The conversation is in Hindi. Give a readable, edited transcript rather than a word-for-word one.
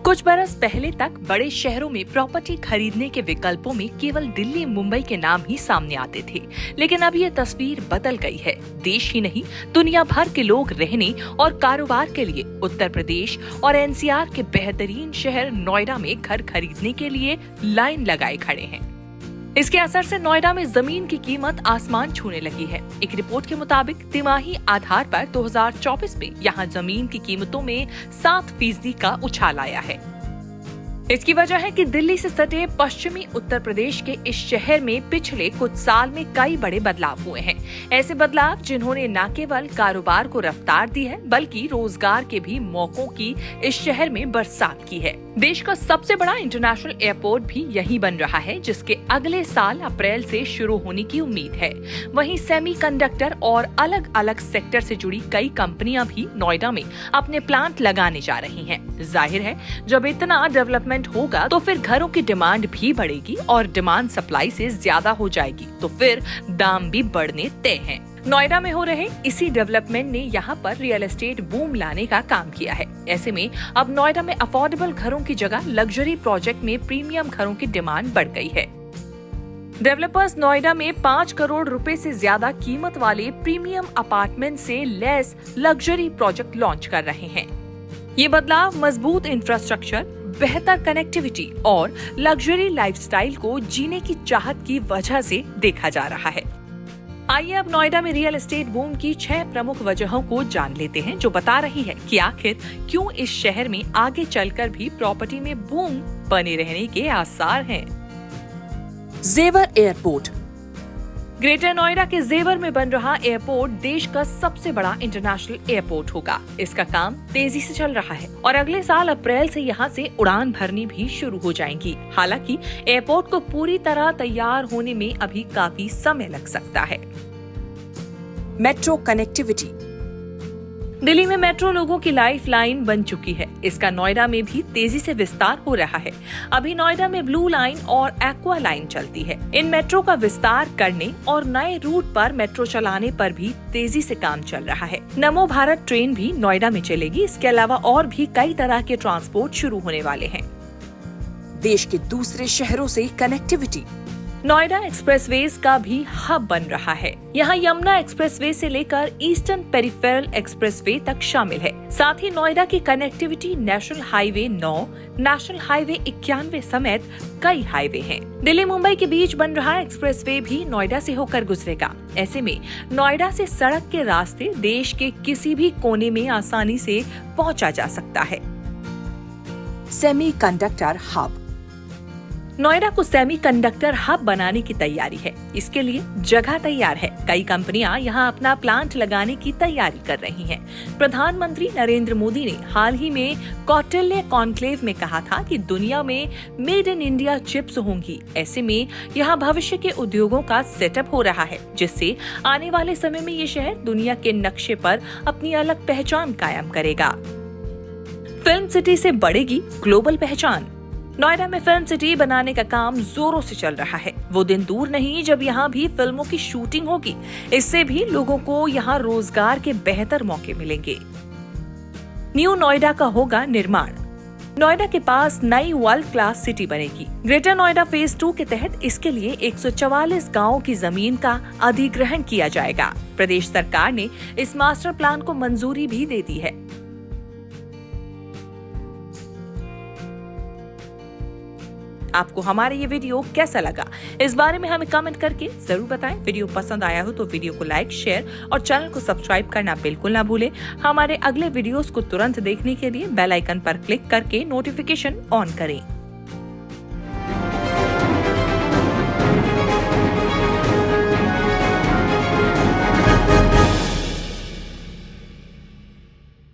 कुछ बरस पहले तक बड़े शहरों में प्रॉपर्टी खरीदने के विकल्पों में केवल दिल्ली मुंबई के नाम ही सामने आते थे, लेकिन अब ये तस्वीर बदल गई है। देश ही नहीं, दुनिया भर के लोग रहने और कारोबार के लिए उत्तर प्रदेश और एनसीआर के बेहतरीन शहर नोएडा में घर खरीदने के लिए लाइन लगाए खड़े हैं। इसके असर से नोएडा में जमीन की कीमत आसमान छूने लगी है। एक रिपोर्ट के मुताबिक तिमाही आधार पर 2024 में यहां जमीन की कीमतों में 7% का उछाल आया है। इसकी वजह है कि दिल्ली से सटे पश्चिमी उत्तर प्रदेश के इस शहर में पिछले कुछ साल में कई बड़े बदलाव हुए हैं। ऐसे बदलाव जिन्होंने न केवल कारोबार को रफ्तार दी है, बल्कि रोजगार के भी मौकों की इस शहर में बरसात की है। देश का सबसे बड़ा इंटरनेशनल एयरपोर्ट भी यहीं बन रहा है, जिसके अगले साल अप्रैल से शुरू होने की उम्मीद है। वहीं सेमीकंडक्टर और अलग अलग सेक्टर से जुड़ी कई कंपनियां भी नोएडा में अपने प्लांट लगाने जा रही हैं। जाहिर है, जब इतना डेवलपमेंट होगा तो फिर घरों की डिमांड भी बढ़ेगी और डिमांड सप्लाई से ज्यादा हो जाएगी, तो फिर दाम भी बढ़ने तय हैं। नोएडा में हो रहे इसी डेवलपमेंट ने यहाँ पर रियल एस्टेट बूम लाने का काम किया है। ऐसे में अब नोएडा में अफोर्डेबल घरों की जगह लग्जरी प्रोजेक्ट में प्रीमियम घरों की डिमांड बढ़ गई है। डेवलपर्स नोएडा में 5 करोड़ रुपए से ज्यादा कीमत वाले प्रीमियम अपार्टमेंट से लेस लग्जरी प्रोजेक्ट लॉन्च कर रहे हैं। ये बदलाव मजबूत इंफ्रास्ट्रक्चर, बेहतर कनेक्टिविटी और लग्जरी लाइफस्टाइल को जीने की चाहत की वजह से देखा जा रहा है। आइए अब नोएडा में रियल एस्टेट बूम की 6 प्रमुख वजहों को जान लेते हैं, जो बता रही है कि आखिर क्यों इस शहर में आगे चलकर भी प्रॉपर्टी में बूम बने रहने के आसार हैं। जेवर एयरपोर्ट। ग्रेटर नोएडा के जेवर में बन रहा एयरपोर्ट देश का सबसे बड़ा इंटरनेशनल एयरपोर्ट होगा। इसका काम तेजी से चल रहा है और अगले साल अप्रैल से यहां से उड़ान भरनी भी शुरू हो जाएंगी। हालांकि एयरपोर्ट को पूरी तरह तैयार होने में अभी काफी समय लग सकता है। Metro connectivity. दिल्ली में मेट्रो लोगों की लाइफ लाइन बन चुकी है। इसका नोएडा में भी तेजी से विस्तार हो रहा है। अभी नोएडा में ब्लू लाइन और एक्वा लाइन चलती है। इन मेट्रो का विस्तार करने और नए रूट पर मेट्रो चलाने पर भी तेजी से काम चल रहा है। नमो भारत ट्रेन भी नोएडा में चलेगी। इसके अलावा और भी कई तरह के ट्रांसपोर्ट शुरू होने वाले हैं। देश के दूसरे शहरों से कनेक्टिविटी। नोएडा एक्सप्रेसवेज का भी हब बन रहा है। यहाँ यमुना एक्सप्रेसवे से लेकर ईस्टर्न पेरिफेरल एक्सप्रेसवे तक शामिल है। साथ ही नोएडा की connectivity national highway 9, national highway 91 समेत कई हाईवे हैं। दिल्ली मुंबई के बीच बन रहा एक्सप्रेसवे भी नोएडा से होकर गुजरेगा। ऐसे में नोएडा से सड़क के रास्ते देश के किसी भी कोने में आसानी से पहुँचा जा सकता है। Semiconductor hub. नोएडा को सेमीकंडक्टर हब बनाने की तैयारी है। इसके लिए जगह तैयार है। कई कंपनियां यहां अपना प्लांट लगाने की तैयारी कर रही हैं। प्रधानमंत्री नरेंद्र मोदी ने हाल ही में कौटिल्य कॉन्क्लेव में कहा था कि दुनिया में मेड इन इंडिया चिप्स होंगी। ऐसे में यहां भविष्य के उद्योगों का सेटअप हो रहा है, जिससे आने वाले समय में ये शहर दुनिया के नक्शे पर अपनी अलग पहचान कायम करेगा। फिल्म सिटी से बढ़ेगी ग्लोबल पहचान। नोएडा में फिल्म सिटी बनाने का काम जोरों से चल रहा है। वो दिन दूर नहीं जब यहाँ भी फिल्मों की शूटिंग होगी। इससे भी लोगों को यहाँ रोजगार के बेहतर मौके मिलेंगे। न्यू नोएडा का होगा निर्माण। नोएडा के पास नई वर्ल्ड क्लास सिटी बनेगी। ग्रेटर नोएडा फेज 2 के तहत इसके लिए 144 गाँव की जमीन का अधिग्रहण किया जाएगा। प्रदेश सरकार ने इस मास्टर प्लान को मंजूरी भी दे दी है। आपको हमारा ये वीडियो कैसा लगा, इस बारे में हमें कमेंट करके जरूर बताएं। वीडियो पसंद आया हो तो वीडियो को लाइक, शेयर और चैनल को सब्सक्राइब करना बिल्कुल ना भूलें। हमारे अगले वीडियोस को तुरंत देखने के लिए बेल आइकन पर क्लिक करके नोटिफिकेशन ऑन करें।